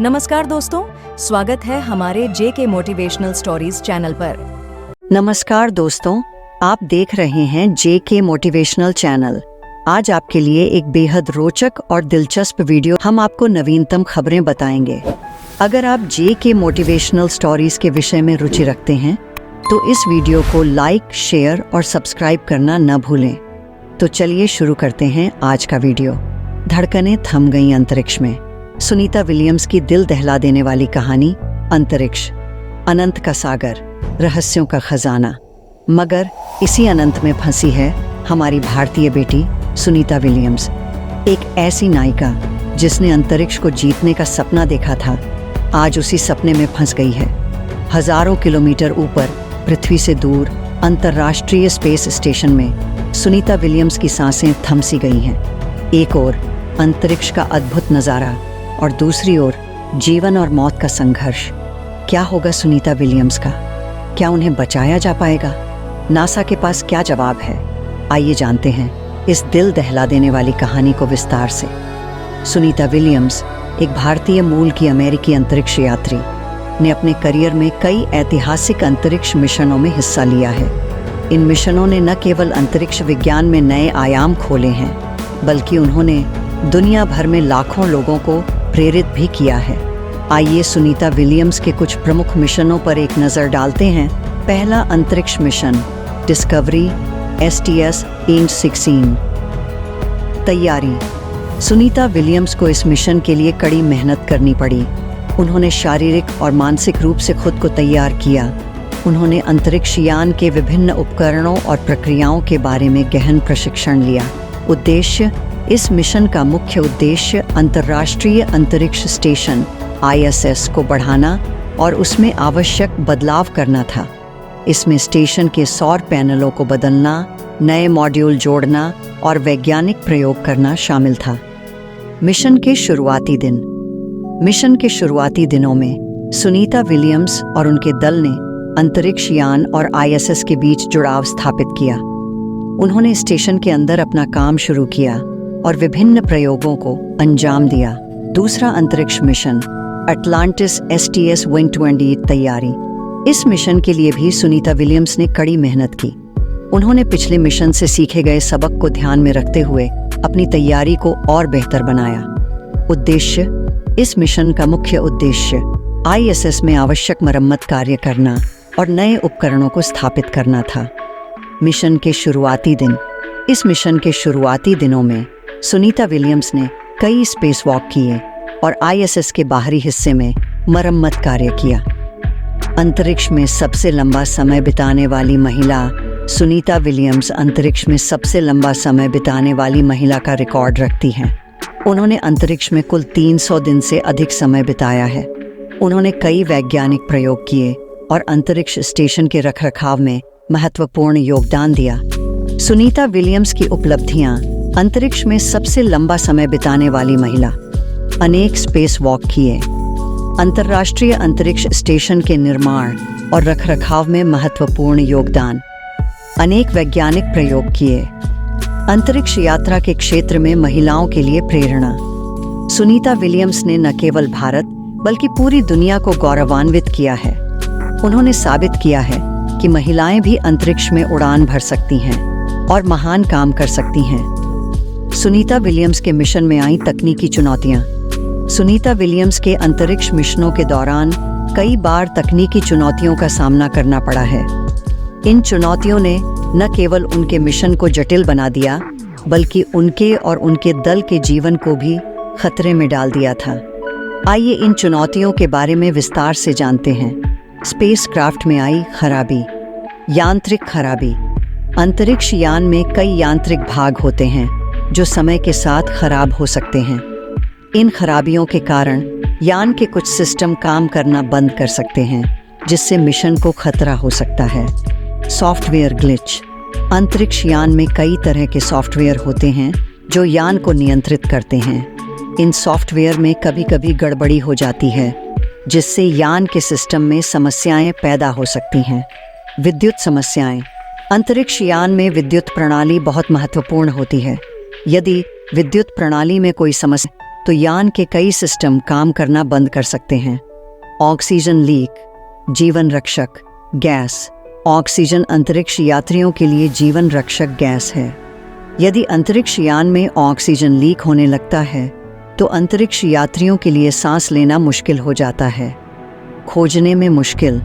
नमस्कार दोस्तों, स्वागत है हमारे जेके मोटिवेशनल स्टोरीज चैनल पर। नमस्कार दोस्तों, आप देख रहे हैं जेके मोटिवेशनल चैनल। आज आपके लिए एक बेहद रोचक और दिलचस्प वीडियो हम आपको नवीनतम खबरें बताएंगे। अगर आप जेके मोटिवेशनल स्टोरीज के विषय में रुचि रखते हैं तो इस वीडियो को लाइक, शेयर और सब्सक्राइब करना न भूलें। तो चलिए शुरू करते हैं आज का वीडियो। धड़कनें थम गईं अंतरिक्ष में। सुनीता विलियम्स की दिल दहला देने वाली कहानी अंतरिक्ष, अनंत का सागर, रहस्यों का खजाना। मगर इसी अनंत में फंसी है हमारी भारतीय बेटी सुनीता विलियम्स, एक ऐसी नायिका जिसने अंतरिक्ष को जीतने का सपना देखा था, आज उसी सपने में फंस गई है। हजारों किलोमीटर ऊपर पृथ्वी से दूर अंतर्राष्ट्रीय स्पेस स्टेशन में सुनीता विलियम्स की सांसें थम सी गई हैं। एक ओर अंतरिक्ष का अद्भुत नज़ारा और दूसरी ओर जीवन और मौत का संघर्ष। क्या होगा सुनीता विलियम्स का? क्या उन्हें बचाया जा पाएगा? नासा के पास क्या जवाब है? आइए जानते हैं इस दिल दहला देने वाली कहानी को विस्तार से। सुनीता विलियम्स एक भारतीय मूल की अमेरिकी अंतरिक्ष यात्री ने अपने करियर में कई ऐतिहासिक अंतरिक्ष मिशनों में हिस्सा लिया है। इन मिशनों ने न केवल अंतरिक्ष विज्ञान में नए आयाम खोले हैं, बल्कि उन्होंने दुनिया भर में लाखों लोगों को प्रेरित भी किया है। आइए सुनीता विलियम्स के कुछ प्रमुख मिशनों पर एक नज़र डालते हैं। पहला अंतरिक्ष मिशन डिस्कवरी STS-16। तैयारी। सुनीता विलियम्स को इस मिशन के लिए कड़ी मेहनत करनी पड़ी। उन्होंने शारीरिक और मानसिक रूप से खुद को तैयार किया। उन्होंने अंतरिक्ष यान के विभिन्न उपकरणों और प्रक्रियाओं के बारे में गहन प्रशिक्षण लिया। उद्देश्य। इस मिशन का मुख्य उद्देश्य अंतर्राष्ट्रीय अंतरिक्ष स्टेशन ISS को बढ़ाना और उसमें आवश्यक बदलाव करना था। इसमें स्टेशन के सौर पैनलों को बदलना, नए मॉड्यूल जोड़ना और वैज्ञानिक प्रयोग करना शामिल था। मिशन के शुरुआती दिन। मिशन के शुरुआती दिनों में सुनीता विलियम्स और उनके दल ने अंतरिक्ष यान और ISS के बीच जुड़ाव स्थापित किया। उन्होंने स्टेशन के अंदर अपना काम शुरू किया और विभिन्न प्रयोगों को अंजाम दिया। दूसरा अंतरिक्ष मिशन अटलांटिस STS-120। तैयारी। इस मिशन के लिए भी सुनीता विलियम्स ने कड़ी मेहनत की। उन्होंने पिछले मिशन से सीखे गए सबक को ध्यान में रखते हुए अपनी तैयारी को और बेहतर बनाया। उद्देश्य। इस मिशन का मुख्य उद्देश्य ISS में आवश्यक मरम्मत कार्य करना और नए उपकरणों को स्थापित करना था। मिशन के शुरुआती दिन। इस मिशन के शुरुआती दिनों में सुनीता विलियम्स ने कई स्पेस वॉक किए और ISS के बाहरी हिस्से में मरम्मत कार्य किया। अंतरिक्ष में सबसे लंबा समय बिताने वाली महिला। सुनीता विलियम्स अंतरिक्ष में सबसे लंबा समय बिताने वाली महिला का रिकॉर्ड रखती हैं। उन्होंने अंतरिक्ष में कुल 300 दिन से अधिक समय बिताया है। उन्होंने कई वैज्ञानिक प्रयोग किए और अंतरिक्ष स्टेशन के रखरखाव में महत्वपूर्ण योगदान दिया। सुनीता विलियम्स की उपलब्धियां। अंतरिक्ष में सबसे लंबा समय बिताने वाली महिला। अनेक स्पेस वॉक किए। अंतर्राष्ट्रीय अंतरिक्ष स्टेशन के निर्माण और रखरखाव में महत्वपूर्ण योगदान। अनेक वैज्ञानिक प्रयोग किए। अंतरिक्ष यात्रा के क्षेत्र में महिलाओं के लिए प्रेरणा। सुनीता विलियम्स ने न केवल भारत बल्कि पूरी दुनिया को गौरवान्वित किया है। उन्होंने साबित किया है कि महिलाएं भी अंतरिक्ष में उड़ान भर सकती हैं और महान काम कर सकती हैं। सुनीता विलियम्स के मिशन में आई तकनीकी चुनौतियां। सुनीता विलियम्स के अंतरिक्ष मिशनों के दौरान कई बार तकनीकी चुनौतियों का सामना करना पड़ा है। इन चुनौतियों ने न केवल उनके मिशन को जटिल बना दिया, बल्कि उनके और उनके दल के जीवन को भी खतरे में डाल दिया था। आइए इन चुनौतियों के बारे में विस्तार से जानते हैं। स्पेसक्राफ्ट में आई खराबी। यांत्रिक खराबी। अंतरिक्ष यान में कई यांत्रिक भाग होते हैं जो समय के साथ खराब हो सकते हैं। इन खराबियों के कारण यान के कुछ सिस्टम काम करना बंद कर सकते हैं, जिससे मिशन को खतरा हो सकता है। Software glitch. अंतरिक्ष यान में कई तरह के सॉफ्टवेयर होते हैं जो यान को नियंत्रित करते हैं। इन सॉफ्टवेयर में कभी-कभी गड़बड़ी हो जाती है, जिससे यान के सिस्टम में समस्याएं पैदा हो सकती हैं। विद्युत समस्याएं। अंतरिक्ष यान में विद्युत प्रणाली बहुत महत्वपूर्ण होती है। यदि विद्युत प्रणाली में कोई समस्या तो यान के कई सिस्टम काम करना बंद कर सकते हैं। ऑक्सीजन लीक, जीवन रक्षक गैस। ऑक्सीजन अंतरिक्ष यात्रियों के लिए जीवन रक्षक गैस है। यदि अंतरिक्ष यान में ऑक्सीजन लीक होने लगता है तो अंतरिक्ष यात्रियों के लिए सांस लेना मुश्किल हो जाता है। खोजने में मुश्किल।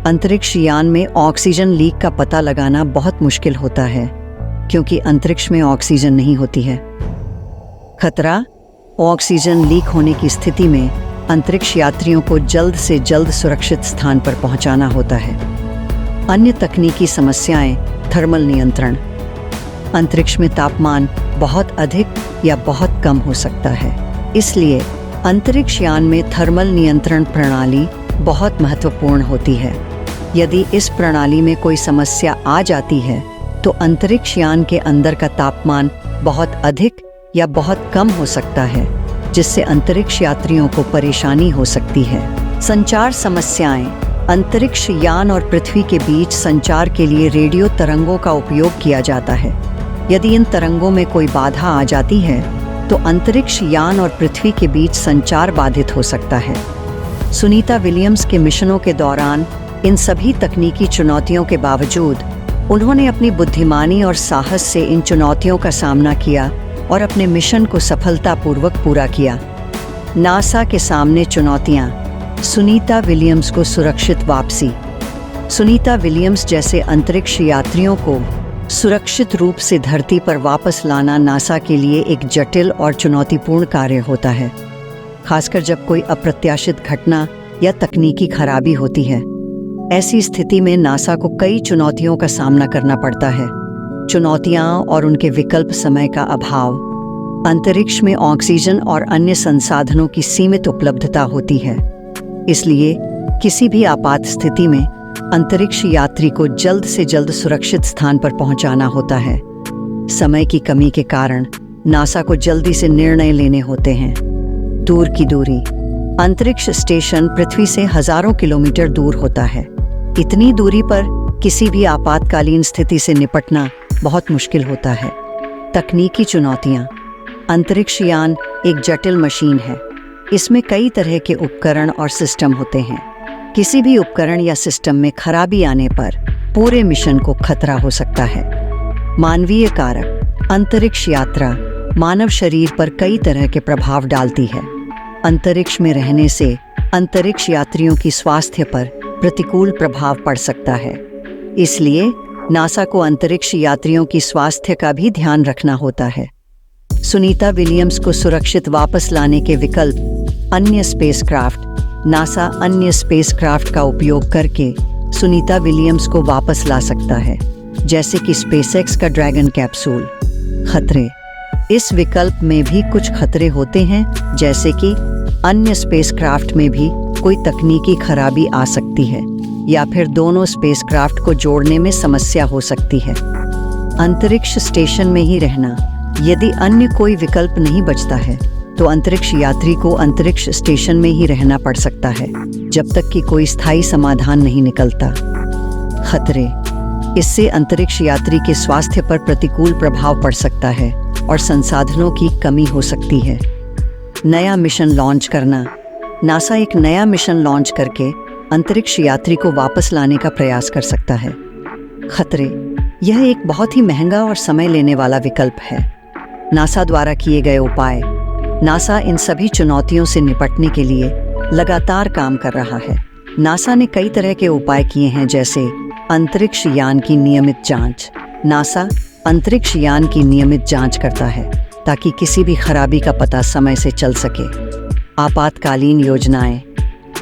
अंतरिक्ष यान में ऑक्सीजन लीक का पता लगाना बहुत मुश्किल होता है क्योंकि अंतरिक्ष में ऑक्सीजन नहीं होती है। खतरा। ऑक्सीजन लीक होने की स्थिति में अंतरिक्ष यात्रियों को जल्द से जल्द सुरक्षित स्थान पर पहुंचाना होता है। अन्य तकनीकी समस्याएं। थर्मल नियंत्रण। अंतरिक्ष में तापमान बहुत अधिक या बहुत कम हो सकता है, इसलिए अंतरिक्ष यान में थर्मल नियंत्रण प्रणाली बहुत महत्वपूर्ण होती है। यदि इस प्रणाली में कोई समस्या आ जाती है तो अंतरिक्ष यान के अंदर का तापमान बहुत अधिक या बहुत कम हो सकता है, जिससे अंतरिक्ष यात्रियों को परेशानी हो सकती है। संचार समस्याएं। अंतरिक्ष यान और पृथ्वी के बीच संचार के लिए रेडियो तरंगों का उपयोग किया जाता है। यदि इन तरंगों में कोई बाधा आ जाती है तो अंतरिक्ष यान और पृथ्वी के बीच संचार बाधित हो सकता है। सुनीता विलियम्स के मिशनों के दौरान इन सभी तकनीकी चुनौतियों के बावजूद उन्होंने अपनी बुद्धिमानी और साहस से इन चुनौतियों का सामना किया और अपने मिशन को सफलतापूर्वक पूरा किया। नासा के सामने चुनौतियां। सुनीता विलियम्स को सुरक्षित वापसी। सुनीता विलियम्स जैसे अंतरिक्ष यात्रियों को सुरक्षित रूप से धरती पर वापस लाना नासा के लिए एक जटिल और चुनौतीपूर्ण कार्य होता है, खासकर जब कोई अप्रत्याशित घटना या तकनीकी खराबी होती है। ऐसी स्थिति में नासा को कई चुनौतियों का सामना करना पड़ता है। चुनौतियां और उनके विकल्प। समय का अभाव। अंतरिक्ष में ऑक्सीजन और अन्य संसाधनों की सीमित उपलब्धता होती है, इसलिए किसी भी आपात स्थिति में अंतरिक्ष यात्री को जल्द से जल्द सुरक्षित स्थान पर पहुंचाना होता है। समय की कमी के कारण नासा को जल्दी से निर्णय लेने होते हैं। दूर की दूरी। अंतरिक्ष स्टेशन पृथ्वी से हजारों किलोमीटर दूर होता है। इतनी दूरी पर किसी भी आपातकालीन स्थिति से निपटना बहुत मुश्किल होता है। तकनीकी चुनौतियां। अंतरिक्ष यान एक जटिल मशीन है। इसमें कई तरह के उपकरण और सिस्टम होते हैं। किसी भी उपकरण या सिस्टम में खराबी आने पर पूरे मिशन को खतरा हो सकता है। मानवीय कारक। अंतरिक्ष यात्रा मानव शरीर पर कई तरह के प्रभाव डालती है। अंतरिक्ष में रहने से अंतरिक्ष यात्रियों की स्वास्थ्य पर प्रतिकूल प्रभाव पड़ सकता है, इसलिए नासा को अंतरिक्ष यात्रियों की स्वास्थ्य का भी ध्यान रखना होता है। सुनीता विलियम्स को सुरक्षित वापस लाने के विकल्प। अन्य स्पेसक्राफ्ट। नासा अन्य स्पेसक्राफ्ट का उपयोग करके सुनीता विलियम्स को वापस ला सकता है, जैसे कि स्पेसएक्स का ड्रैगन कैप्सूल। खतरे। इस विकल्प में भी कुछ खतरे होते हैं, जैसे कि अन्य स्पेसक्राफ्ट में भी कोई तकनीकी खराबी आ सकती है या फिर दोनों स्पेसक्राफ्ट को जोड़ने में समस्या हो सकती है। अंतरिक्ष स्टेशन में ही रहना। यदि अन्य कोई विकल्प नहीं बचता है तो अंतरिक्ष यात्री को अंतरिक्ष स्टेशन में ही रहना पड़ सकता है जब तक कि कोई स्थायी समाधान नहीं निकलता। खतरे। इससे अंतरिक्ष यात्री के स्वास्थ्य पर प्रतिकूल प्रभाव पड़ सकता है और संसाधनों की कमी हो सकती है। नया मिशन लॉन्च करना। नासा एक नया मिशन लॉन्च करके अंतरिक्ष यात्री को वापस लाने का प्रयास कर सकता है। खतरे। यह एक बहुत ही महंगा और समय लेने वाला विकल्प है। नासा द्वारा किए गए उपाय। नासा इन सभी चुनौतियों से निपटने के लिए लगातार काम कर रहा है। नासा ने कई तरह के उपाय किए हैं, जैसे अंतरिक्ष यान की नियमित जांच। नासा अंतरिक्ष यान की नियमित जांच करता है ताकि किसी भी खराबी का पता समय से चल सके। आपातकालीन योजनाएं।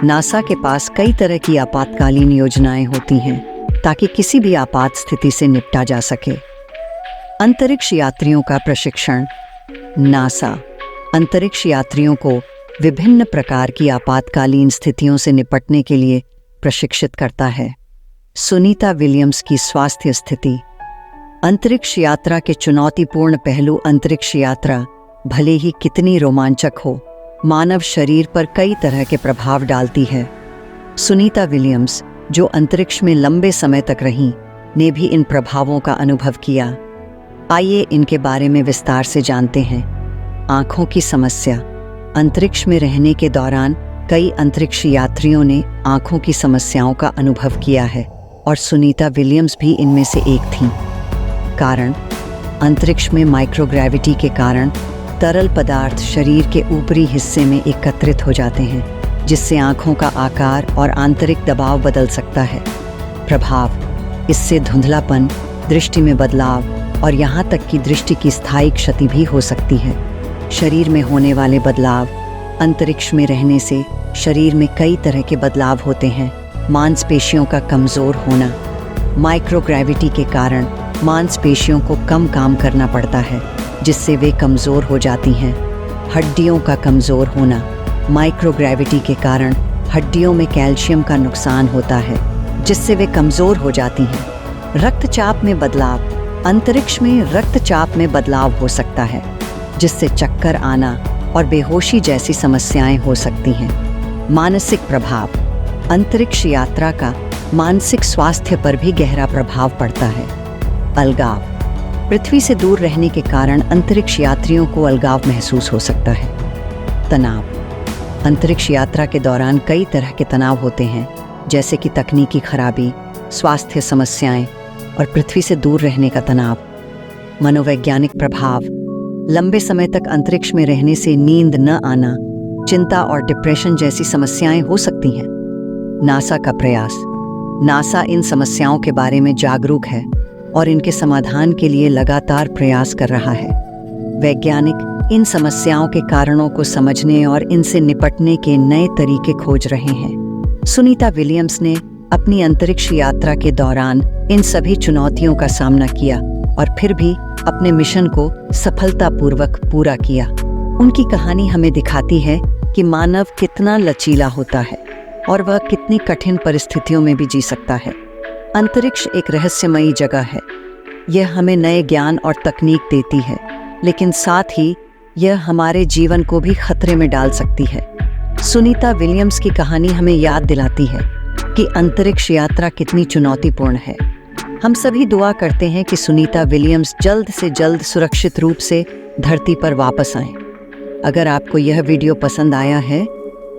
नासा के पास कई तरह की आपातकालीन योजनाएं होती हैं ताकि किसी भी आपात स्थिति से निपटा जा सके। अंतरिक्ष यात्रियों का प्रशिक्षण। नासा अंतरिक्ष यात्रियों को विभिन्न प्रकार की आपातकालीन स्थितियों से निपटने के लिए प्रशिक्षित करता है। सुनीता विलियम्स की स्वास्थ्य स्थिति। अंतरिक्ष यात्रा के चुनौतीपूर्ण पहलू। अंतरिक्ष यात्रा भले ही कितनी रोमांचक हो, मानव शरीर पर कई तरह के प्रभाव डालती है। सुनीता विलियम्स, जो अंतरिक्ष में लंबे समय तक रहीं, ने भी इन प्रभावों का अनुभव किया। आइए इनके बारे में विस्तार से जानते हैं। आँखों की समस्या। अंतरिक्ष में रहने के दौरान कई अंतरिक्ष यात्रियों ने आंखों की समस्याओं का अनुभव किया है और सुनीता विलियम्स भी इनमें से एक थीं। कारण, अंतरिक्ष में माइक्रोग्रेविटी के कारण तरल पदार्थ शरीर के ऊपरी हिस्से में एकत्रित हो जाते हैं, जिससे आंखों का आकार और आंतरिक दबाव बदल सकता है। प्रभाव, इससे धुंधलापन, दृष्टि में बदलाव और यहाँ तक कि दृष्टि की स्थायी क्षति भी हो सकती है। शरीर में होने वाले बदलाव, अंतरिक्ष में रहने से शरीर में कई तरह के बदलाव होते हैं। मांसपेशियों का कमज़ोर होना, माइक्रोग्रेविटी के कारण मांसपेशियों को कम काम करना पड़ता है, जिससे वे कमज़ोर हो जाती हैं। हड्डियों का कमज़ोर होना, माइक्रोग्रेविटी के कारण हड्डियों में कैल्शियम का नुकसान होता है, जिससे वे कमज़ोर हो जाती हैं। रक्तचाप में बदलाव, अंतरिक्ष में रक्तचाप में बदलाव हो सकता है, जिससे चक्कर आना और बेहोशी जैसी समस्याएं हो सकती हैं। मानसिक प्रभाव, अंतरिक्ष यात्रा का मानसिक स्वास्थ्य पर भी गहरा प्रभाव पड़ता है। अलगाव, पृथ्वी से दूर रहने के कारण अंतरिक्ष यात्रियों को अलगाव महसूस हो सकता है। तनाव, अंतरिक्ष यात्रा के दौरान कई तरह के तनाव होते हैं, जैसे कि तकनीकी खराबी, स्वास्थ्य समस्याएं और पृथ्वी से दूर रहने का तनाव। मनोवैज्ञानिक प्रभाव, लंबे समय तक अंतरिक्ष में रहने से नींद न आना, चिंता और डिप्रेशन जैसी समस्याएं हो सकती हैं। नासा का प्रयास, नासा इन समस्याओं के बारे में जागरूक है और इनके समाधान के लिए लगातार प्रयास कर रहा है। वैज्ञानिक इन समस्याओं के कारणों को समझने और इनसे निपटने के नए तरीके खोज रहे हैं। सुनीता विलियम्स ने अपनी अंतरिक्ष यात्रा के दौरान इन सभी चुनौतियों का सामना किया और फिर भी अपने मिशन को सफलतापूर्वक पूरा किया। उनकी कहानी हमें दिखाती है कि मानव कितना लचीला होता है और वह कितनी कठिन परिस्थितियों में भी जी सकता है। अंतरिक्ष एक रहस्यमयी जगह है। यह हमें नए ज्ञान और तकनीक देती है, लेकिन साथ ही यह हमारे जीवन को भी खतरे में डाल सकती है। सुनीता विलियम्स की कहानी हमें याद दिलाती है कि अंतरिक्ष यात्रा कितनी चुनौतीपूर्ण है। हम सभी दुआ करते हैं कि सुनीता विलियम्स जल्द से जल्द सुरक्षित रूप से धरती पर वापस आएं। अगर आपको यह वीडियो पसंद आया है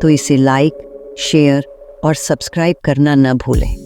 तो इसे लाइक, शेयर और सब्सक्राइब करना न भूलें।